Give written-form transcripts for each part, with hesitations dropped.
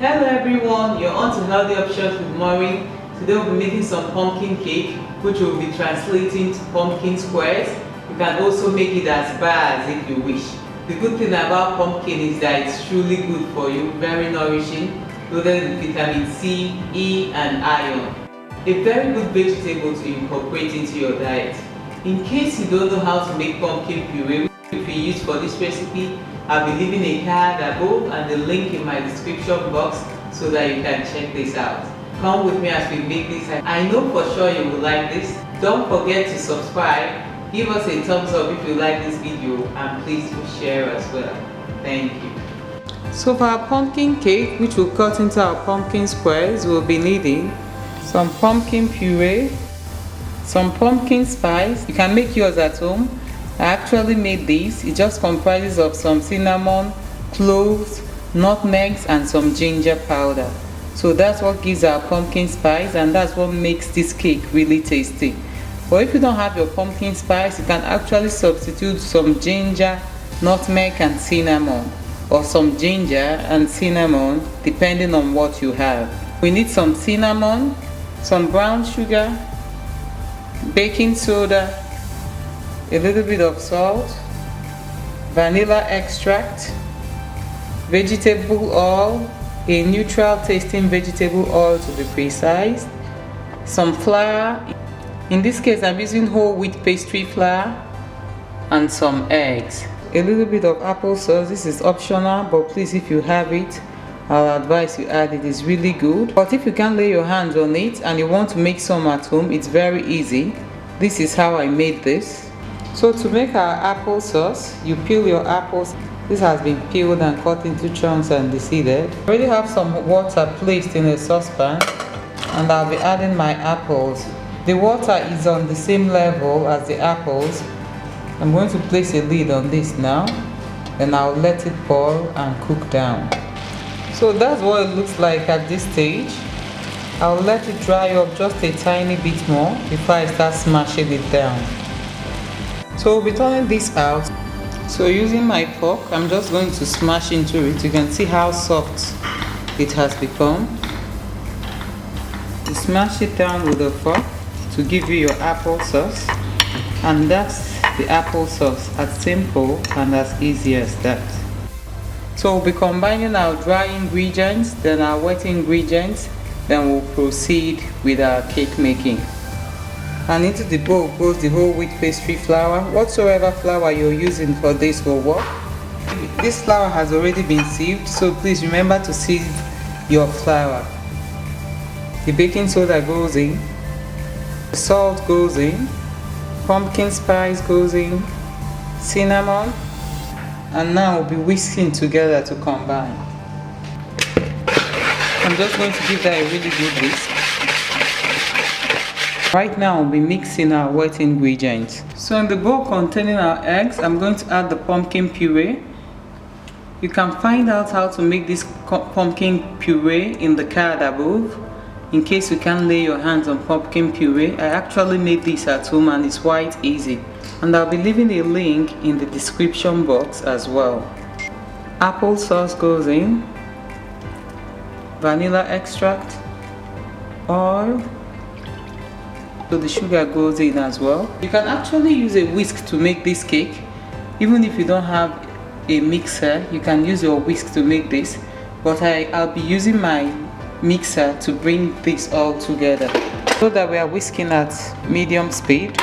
Hello everyone, you're on to Healthy Options with Maureen. Today we'll be making some pumpkin cake, which will be translating to pumpkin squares. You can also make it as bars if you wish. The good thing about pumpkin is that it's truly good for you, very nourishing, loaded with vitamin C, E and iron. A very good vegetable to incorporate into your diet. In case you don't know how to make pumpkin puree, which we use for this recipe, I'll be leaving a card above and the link in my description box so that you can check this out. Come with me as we make this. I know for sure you will like this. Don't forget to subscribe, give us a thumbs up if you like this video, and please do share as well. Thank you. So for our pumpkin cake, which we'll cut into our pumpkin squares, we'll be needing some pumpkin puree, some pumpkin spice. You can make yours at home. I actually made this. It just comprises of some cinnamon, cloves, nutmegs and some ginger powder. So that's what gives our pumpkin spice, and that's what makes this cake really tasty. But if you don't have your pumpkin spice, you can actually substitute some ginger, nutmeg and cinnamon, or some ginger and cinnamon depending on what you have. We need some cinnamon, some brown sugar, baking soda, a little bit of salt, vanilla extract, vegetable oil, a neutral tasting vegetable oil to be precise, some flour. In this case I'm using whole wheat pastry flour, and some eggs. A little bit of applesauce. This is optional, but please, if you have it, I'll advise you add it. It's really good. But if you can't lay your hands on it and you want to make some at home, it's very easy. This is how I made this. So to make our applesauce, you peel your apples. This has been peeled and cut into chunks and deseeded. I already have some water placed in a saucepan, and I'll be adding my apples. The water is on the same level as the apples. I'm going to place a lid on this now, and I'll let it boil and cook down. So that's what it looks like at this stage. I'll let it dry up just a tiny bit more before I start smashing it down. So we'll be turning this out. So using my fork, I'm just going to smash into it. You can see how soft it has become. You smash it down with a fork to give you your applesauce, and that's the applesauce, as simple and as easy as that. So we'll be combining our dry ingredients, then our wet ingredients, then we'll proceed with our cake making. And into the bowl goes the whole wheat pastry flour. Whatsoever flour you're using for this will work. This flour has already been sieved, so please remember to sieve your flour. The baking soda goes in, the salt goes in, pumpkin spice goes in, cinnamon, and now we'll be whisking together to combine. I'm just going to give that a really good whisk. Right now we'll be mixing our wet ingredients. So in the bowl containing our eggs, I'm going to add the pumpkin puree. You can find out how to make this pumpkin puree in the card above, in case you can't lay your hands on pumpkin puree. I actually made this at home and it's quite easy. And I'll be leaving a link in the description box as well. Applesauce goes in, vanilla extract, oil, so the sugar goes in as well. You can actually use a whisk to make this cake. Even if you don't have a mixer, you can use your whisk to make this, but I'll be using my mixer to bring this all together, so that we are whisking at medium speed.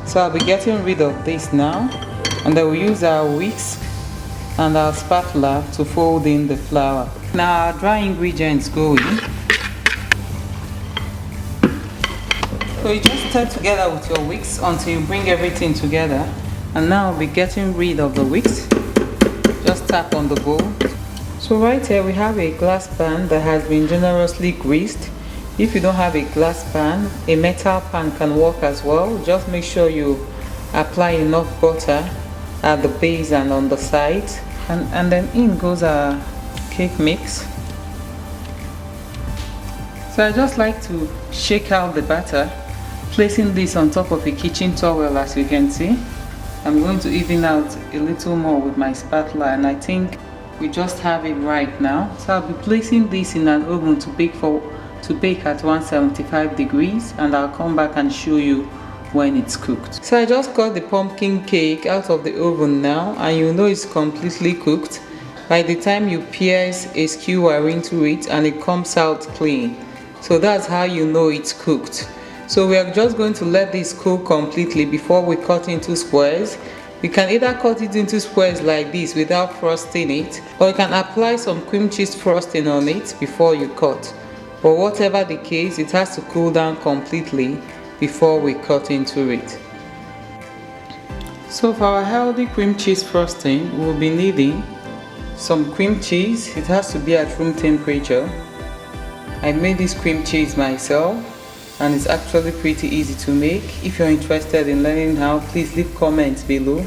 So I'll be getting rid of this now, and then we'll use our whisk and our spatula to fold in the flour. Now our dry ingredients go in. So you just stir together with your whisk until you bring everything together. And now I'll be getting rid of the whisk. Just tap on the bowl. So right here we have a glass pan that has been generously greased. If you don't have a glass pan, a metal pan can work as well. Just make sure you apply enough butter at the base and on the sides. And then in goes our cake mix. So I just like to shake out the batter, placing this on top of a kitchen towel, as you can see. I'm going to even out a little more with my spatula, and I think we just have it right now. So I'll be placing this in an oven to bake at 175 degrees, and I'll come back and show you when it's cooked. So I just got the pumpkin cake out of the oven now, and you know it's completely cooked by the time you pierce a skewer into it and it comes out clean. So that's how you know it's cooked. So we are just going to let this cook completely before we cut into squares. You can either cut it into squares like this without frosting it, or you can apply some cream cheese frosting on it before you cut. But whatever the case, it has to cool down completely before we cut into it. So for our healthy cream cheese frosting, we'll be needing some cream cheese. It has to be at room temperature. I made this cream cheese myself, and it's actually pretty easy to make. If you're interested in learning how, please leave comments below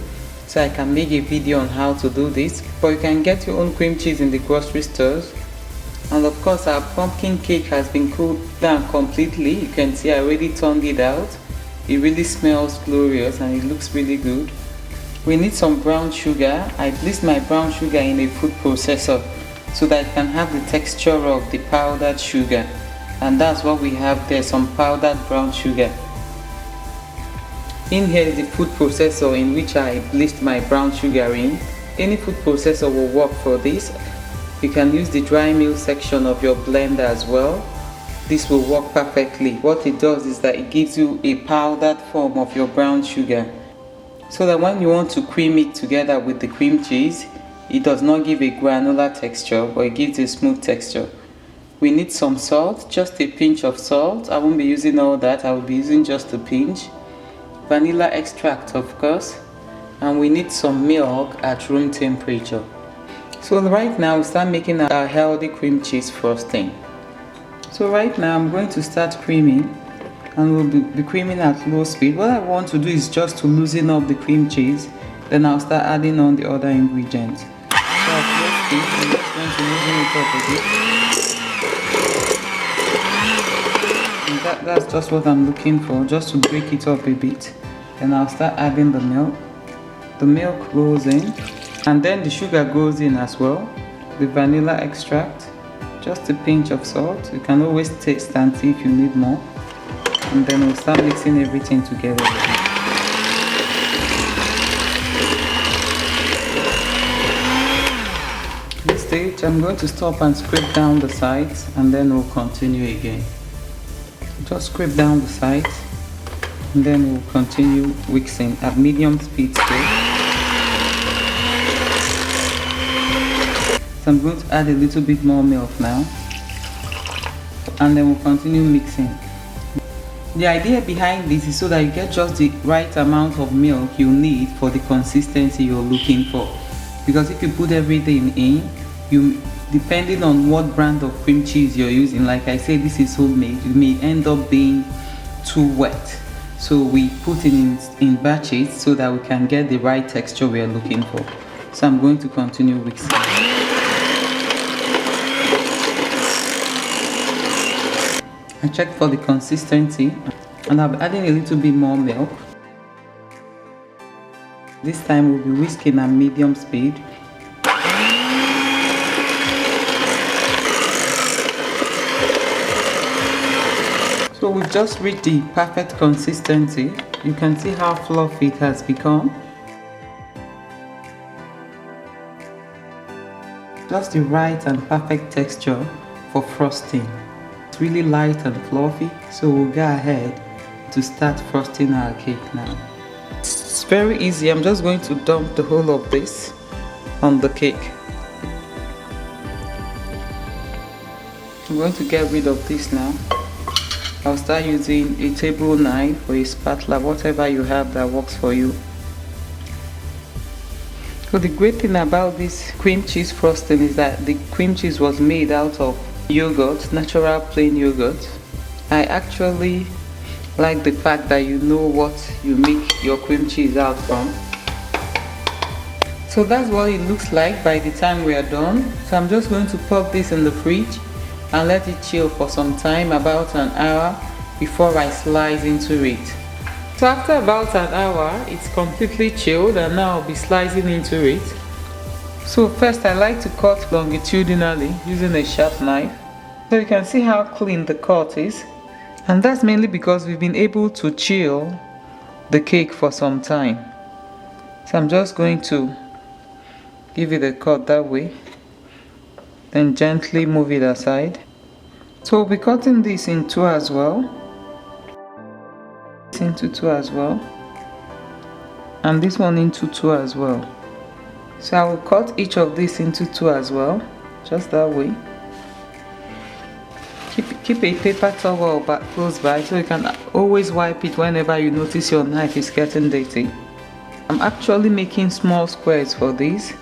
so I can make a video on how to do this. But you can get your own cream cheese in the grocery stores. And of course, our pumpkin cake has been cooled down completely. You can see I already turned it out. It really smells glorious and it looks really good. We need some brown sugar. I placed my brown sugar in a food processor so that it can have the texture of the powdered sugar. And that's what we have there, some powdered brown sugar. In here is the food processor in which I placed my brown sugar in. Any food processor will work for this. You can use the dry mill section of your blender as well. This will work perfectly. What it does is that it gives you a powdered form of your brown sugar, so that when you want to cream it together with the cream cheese, it does not give a granular texture, but it gives a smooth texture. We need some salt, just a pinch of salt. I won't be using all that, I will be using just a pinch. Vanilla extract, of course. And we need some milk at room temperature. So right now we start making our healthy cream cheese frosting. So right now I'm going to start creaming, and we'll be creaming at low speed. What I want to do is just to loosen up the cream cheese, then I'll start adding on the other ingredients. So at low speed, I'm just going to loosen it up a bit. And that's just what I'm looking for, just to break it up a bit. Then I'll start adding the milk. The milk goes in, and then the sugar goes in as well. The vanilla extract, just a pinch of salt. You can always taste and see if you need more. And then we'll start mixing everything together. At this stage, I'm going to stop and scrape down the sides, and then we'll continue again. Just scrape down the sides, and then we'll continue mixing at medium speed still. So I'm going to add a little bit more milk now, and then we'll continue mixing. The idea behind this is so that you get just the right amount of milk you need for the consistency you're looking for. Because if you put everything in, depending on what brand of cream cheese you're using, like I said, this is homemade, it may end up being too wet. So we put it in batches so that we can get the right texture we are looking for. So I'm going to continue mixing. I checked for the consistency, and I'm adding a little bit more milk. This time we'll be whisking at medium speed. So we've just reached the perfect consistency. You can see how fluffy it has become. Just the right and perfect texture for frosting. It's really light and fluffy, so we'll go ahead to start frosting our cake now. It's very easy. I'm just going to dump the whole of this on the cake. I'm going to get rid of this now. I'll start using a table knife or a spatula, whatever you have that works for you. So the great thing about this cream cheese frosting is that the cream cheese was made out of yogurt, natural plain yogurt. I actually like the fact that you know what you make your cream cheese out from. So that's what it looks like by the time we are done. So I'm just going to pop this in the fridge and let it chill for some time, about an hour, before I slice into it. So after about an hour, it's completely chilled, and now I'll be slicing into it. So first I like to cut longitudinally using a sharp knife. So you can see how clean the cut is. And that's mainly because we've been able to chill the cake for some time. So I'm just going to give it a cut that way, then gently move it aside. So we'll be cutting this in two as well. Into two as well. And this one into two as well. So I will cut each of these into two as well, just that way. Keep a paper towel close by so you can always wipe it whenever you notice your knife is getting dirty. I'm actually making small squares for this,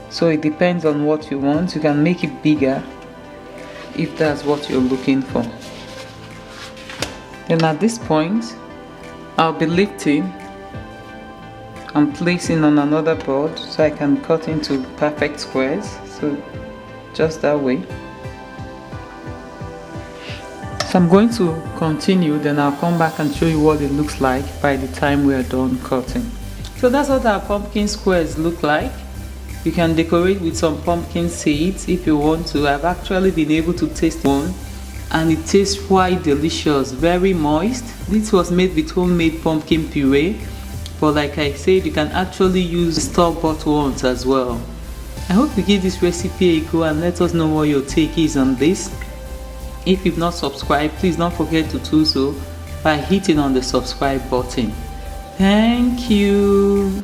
so it depends on what you want. You can make it bigger if that's what you're looking for. Then at this point, I'll be lifting and placing on another board so I can cut into perfect squares. So just that way. So I'm going to continue, then I'll come back and show you what it looks like by the time we are done cutting. So that's what our pumpkin squares look like. You can decorate with some pumpkin seeds if you want to. I've actually been able to taste one and it tastes quite delicious, very moist. This was made with homemade pumpkin puree, but like I said, you can actually use store-bought ones as well. I hope you give this recipe a go and let us know what your take is on this. If you've not subscribed, please don't forget to do so by hitting on the subscribe button. Thank you.